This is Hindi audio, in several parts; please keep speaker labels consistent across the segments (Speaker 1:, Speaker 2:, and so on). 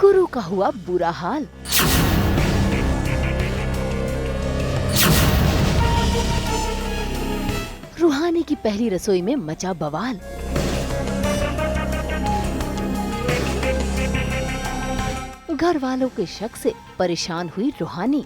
Speaker 1: गुरु का हुआ बुरा हाल। रूहानी की पहली रसोई में मचा बवाल। घर वालों के शक से परेशान हुई रूहानी।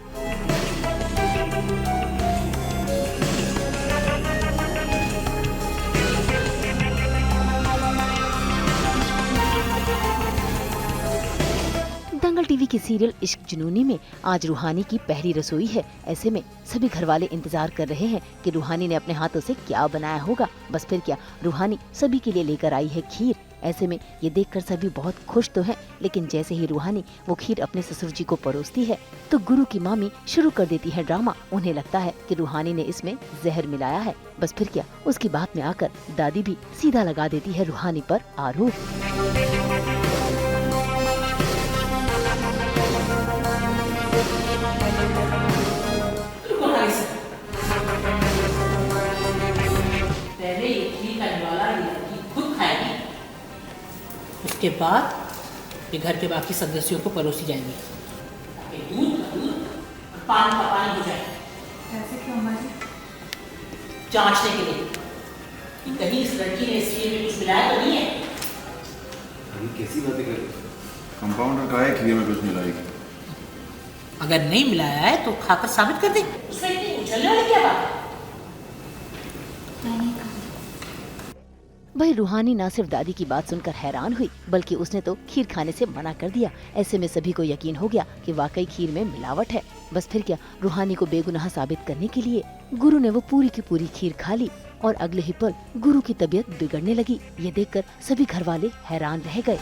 Speaker 1: दंगल टीवी की सीरियल इश्क जुनूनी में आज रूहानी की पहली रसोई है। ऐसे में सभी घर वाले इंतजार कर रहे हैं कि रूहानी ने अपने हाथों से क्या बनाया होगा। बस फिर क्या, रूहानी सभी के लिए लेकर आई है खीर। ऐसे में ये देखकर सभी बहुत खुश तो हैं, लेकिन जैसे ही रूहानी वो खीर अपने ससुर जी को परोसती है तो गुरु की मामी शुरू कर देती है ड्रामा। उन्हें लगता है कि रूहानी ने इसमें जहर मिलाया है। बस फिर क्या, उसकी बात में आकर दादी भी सीधा लगा देती है रूहानी पर आरोप।
Speaker 2: पहले ये खीर का निवाला ये लड़की खुद खाएगी, उसके बाद ये घर के बाकी सदस्यों को परोसी जाएंगी ताकि दूध का दूध और पानी का पानी हो जाए।
Speaker 3: ऐसे क्यों अम्मा जी?
Speaker 2: जांचने के लिए कि कहीं इस लड़की ने इस खीर में कुछ मिलाया तो नहीं है।
Speaker 4: अभी कैसी बातें कर रहे हो? कंपाउंडर का है खीर में कुछ मिलाएगी।
Speaker 2: अगर नहीं मिलाया है तो खाकर साबित कर दे। उसमें इतनी उछलने वाली क्या बात है?
Speaker 1: भाई रूहानी न सिर्फ दादी की बात सुनकर हैरान हुई, बल्कि उसने तो खीर खाने से मना कर दिया। ऐसे में सभी को यकीन हो गया कि वाकई खीर में मिलावट है। बस फिर क्या, रूहानी को बेगुनाह साबित करने के लिए गुरु ने वो पूरी की पूरी खीर खा ली और अगले ही पल गुरु की तबीयत बिगड़ने लगी। ये देखकर सभी घर वाले हैरान रह गए।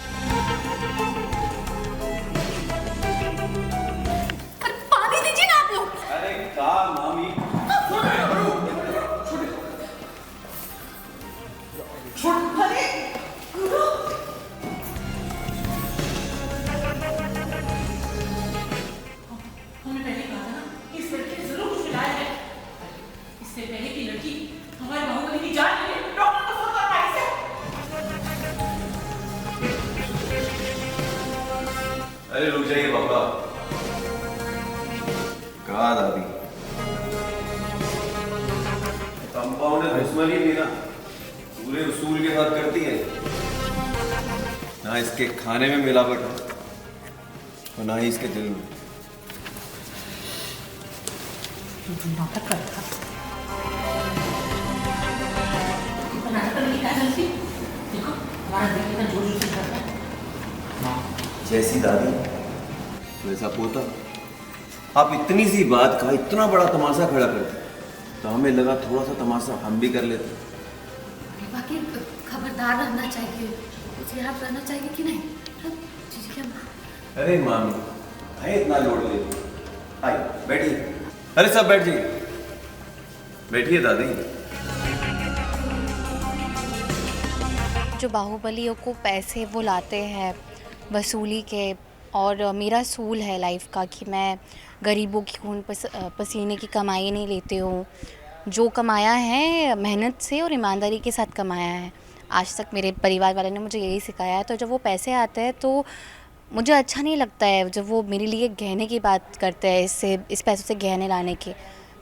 Speaker 3: पानी दीजिए ना आप लोग।
Speaker 4: अरे क्या मामी,
Speaker 2: हमने पहले कहा था ना, इस लड़की ने जरूर कुछ मिलाया है। इससे पहले की लड़की हमारे बाहुबली की जान ले ले, डॉक्टर को फोन करना है इसे।
Speaker 4: अरे रुक जाइए पापा। कहा दादी, कंपाउंडर दुश्मनी भी ना पूरे उसूल के साथ करती है। ना इसके खाने में मिलावट है और ना ही इसके दिल में।
Speaker 2: तू नाटक कर रहा था। नाटक करने की क्या जरूरत थी? देखो हमारा दिल कितना जोर जोर से करता है।
Speaker 4: जैसी दादी वैसा पोता। आप इतनी सी बात का इतना बड़ा तमाशा खड़ा करते तो हमें लगा थोड़ा सा तमाशा हम भी कर लेते।
Speaker 3: बाकी खबरदार रहना चाहिए, कुछ याद रहना चाहिए कि नहीं? ठीक है माँ।
Speaker 4: अरे मामी, है इतना लोड ले, आइए बैठिए। अरे सब बैठ जाइए, बैठिए दादी।
Speaker 5: जो बाहुबलियों को पैसे वो लाते हैं वसूली के, और मेरा सूल है लाइफ का कि मैं गरीबों की खून पसीने की कमाई नहीं लेती हूँ। जो कमाया है मेहनत से और ईमानदारी के साथ कमाया है। आज तक मेरे परिवार वाले ने मुझे यही सिखाया है। तो जब वो पैसे आते हैं तो मुझे अच्छा नहीं लगता है जब वो मेरे लिए गहने की बात करते हैं, इस पैसों से गहने लाने की।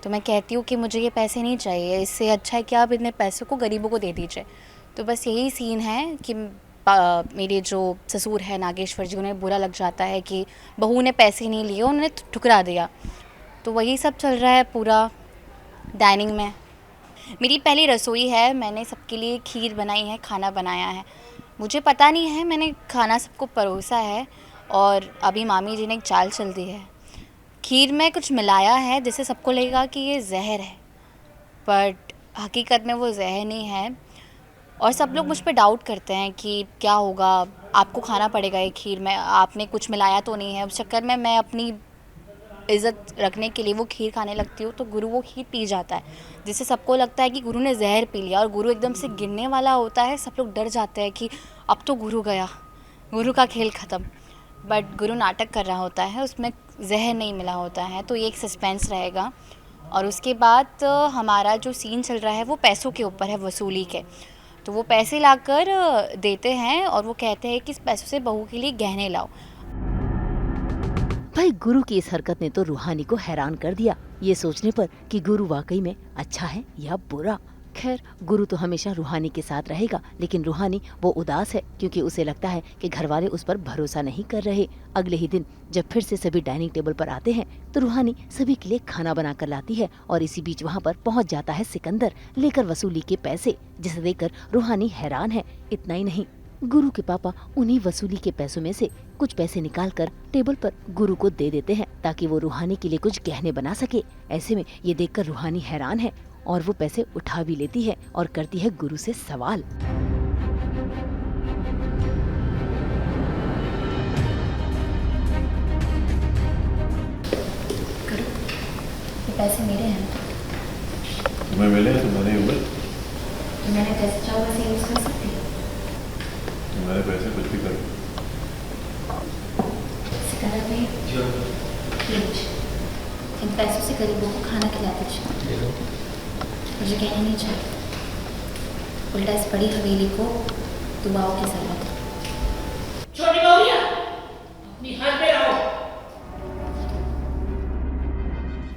Speaker 5: तो मैं कहती हूँ कि मुझे ये पैसे नहीं चाहिए, इससे अच्छा है कि आप इतने पैसों को गरीबों को दे दीजिए। तो बस यही सीन है कि मेरे जो ससुर है नागेश्वर जी, उन्हें बुरा लग जाता है कि बहू ने पैसे नहीं लिए, उन्होंने ठुकरा दिया। तो वही सब चल रहा है पूरा डाइनिंग में। मेरी पहली रसोई है, मैंने सबके लिए खीर बनाई है, खाना बनाया है। मुझे पता नहीं है, मैंने खाना सबको परोसा है और अभी मामी जी ने एक चाल चल दी है। खीर में कुछ मिलाया है जिससे सबको लगेगा कि ये जहर है, बट हकीकत में वो जहर नहीं है। और सब लोग मुझ पे डाउट करते हैं कि क्या होगा, आपको खाना पड़ेगा ये खीर में, आपने कुछ मिलाया तो नहीं है। उस चक्कर में मैं अपनी इज़्ज़त रखने के लिए वो खीर खाने लगती हूँ, तो गुरु वो खीर पी जाता है, जिससे सबको लगता है कि गुरु ने जहर पी लिया। और गुरु एकदम से गिरने वाला होता है, सब लोग डर जाते हैं कि अब तो गुरु गया, गुरु का खेल ख़त्म। बट गुरु नाटक कर रहा होता है, उसमें जहर नहीं मिला होता है। तो ये एक सस्पेंस रहेगा। और उसके बाद हमारा जो सीन चल रहा है वो पैसों के ऊपर है, वसूली के। तो वो पैसे लाकर देते हैं और वो कहते हैं कि इस पैसों से बहू के लिए गहने लाओ।
Speaker 1: भाई गुरु की इस हरकत ने तो रूहानी को हैरान कर दिया, ये सोचने पर कि गुरु वाकई में अच्छा है या बुरा। खैर गुरु तो हमेशा रूहानी के साथ रहेगा, लेकिन रूहानी वो उदास है क्योंकि उसे लगता है कि घर वाले उस पर भरोसा नहीं कर रहे। अगले ही दिन जब फिर से सभी डाइनिंग टेबल पर आते हैं तो रूहानी सभी के लिए खाना बना कर लाती है और इसी बीच वहाँ पर पहुँच जाता है सिकंदर लेकर वसूली के पैसे, जिसे देखकर रूहानी हैरान है। इतना ही नहीं, गुरु के पापा उन्हीं वसूली के पैसों में से कुछ पैसे निकालकर टेबल पर गुरु को दे देते हैं ताकि वो रूहानी के लिए कुछ गहने बना सके। ऐसे में ये देखकर रूहानी हैरान है और वो पैसे उठा भी लेती है और करती है गुरु से सवाल।
Speaker 5: गुरु, ये पैसे मेरे हैं,
Speaker 6: तुम्हें मिले तुम्हारे ऊपर,
Speaker 5: मैंने जैसे चाहो वैसे यूज कर सकती हूँ।
Speaker 6: तुम्हारे पैसे कुछ भी करो।
Speaker 5: सिकंदर भाई, प्लीज इन पैसों से गरीबों को खाना खिला दीजिए, मुझे कहना नहीं चाहिए। उल्टा इस बड़ी हवेली को दुआओं की जरूरत है।
Speaker 2: छोटी गौरिया, अपनी हद पे रहो।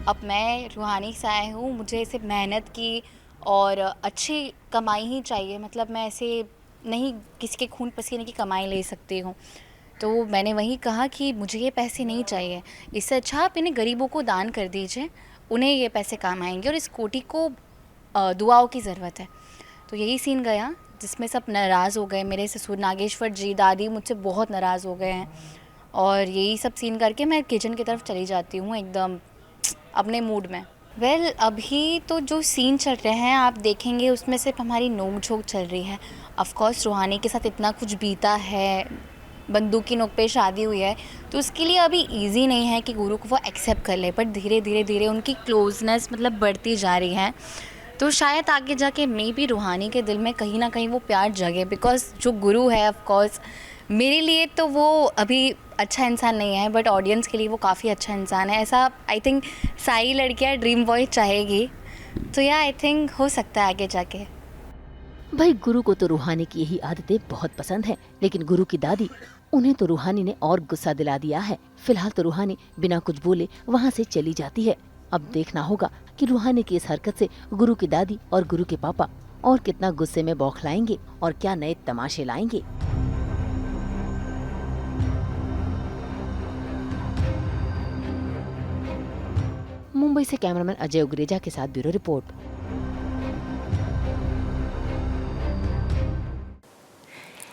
Speaker 5: अब मैं रूहानी से आई हूँ, मुझे इसे मेहनत की और अच्छी कमाई ही चाहिए। मतलब मैं ऐसे नहीं किसी के खून पसीने की कमाई ले सकती हूँ। तो मैंने वही कहा कि मुझे ये पैसे नहीं चाहिए, इससे अच्छा आप इन्हें गरीबों को दान कर दीजिए, उन्हें ये पैसे काम आएंगे और इस कोठी को दुआओं की ज़रूरत है। तो यही सीन गया जिसमें सब नाराज़ हो गए। मेरे ससुर नागेश्वर जी, दादी मुझसे बहुत नाराज़ हो गए हैं और यही सब सीन करके मैं किचन की तरफ चली जाती हूँ एकदम अपने मूड में। वेल अभी तो जो सीन चल रहे हैं आप देखेंगे उसमें सिर्फ हमारी नोक झोंक चल रही है। ऑफ कोर्स रूहानी के साथ इतना कुछ बीता है, बंदूक की नोक पे शादी हुई है, तो उसके लिए अभी इजी नहीं है कि गुरु को वो एक्सेप्ट कर ले। बट धीरे धीरे उनकी क्लोजनेस मतलब बढ़ती जा रही है। तो शायद आगे जाके मे भी रूहानी के दिल में कहीं ना कहीं वो प्यार जगे, बिकॉज जो गुरु है ऑफ कोर्स मेरे लिए तो वो अभी अच्छा इंसान नहीं है, बट ऑडियंस के लिए वो काफ़ी अच्छा इंसान है। ऐसा आई थिंक सारी लड़कियां ड्रीम बॉय चाहेगी। तो या आई थिंक हो सकता है आगे जाके।
Speaker 1: भाई गुरु को तो रूहानी की यही आदतें बहुत पसंद है, लेकिन गुरु की दादी उन्हें तो रूहानी ने और गुस्सा दिला दिया है। फिलहाल तो रूहानी बिना कुछ बोले वहाँ से चली जाती है। अब देखना होगा कि रूहानी की इस हरकत से गुरु की दादी और गुरु के पापा और कितना गुस्से में बौखलाएंगे और क्या नए तमाशे लाएंगे। मुंबई से कैमरामैन अजय उग्रेजा के साथ ब्यूरो रिपोर्ट।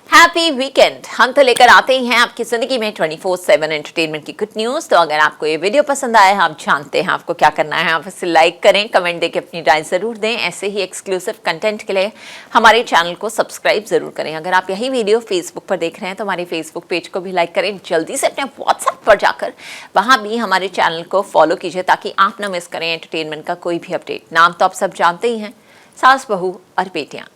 Speaker 7: Happy weekend. हम तो लेकर आते ही हैं आपकी जिंदगी में 24/7 एंटरटेनमेंट की गुड न्यूज़। तो अगर आपको ये वीडियो पसंद आया, आप जानते हैं आपको क्या करना है। आप इसे लाइक करें, कमेंट देके अपनी राय ज़रूर दें। ऐसे ही एक्सक्लूसिव कंटेंट के लिए हमारे चैनल को सब्सक्राइब ज़रूर करें। अगर आप यही वीडियो फेसबुक पर देख रहे हैं तो हमारे फेसबुक पेज को भी लाइक करें। जल्दी से अपने व्हाट्सएप पर जाकर वहाँ भी हमारे चैनल को फॉलो कीजिए ताकि आप ना मिस करें एंटरटेनमेंट का कोई भी अपडेट। नाम तो आप सब जानते ही हैं, सास बहू और बेटियाँ।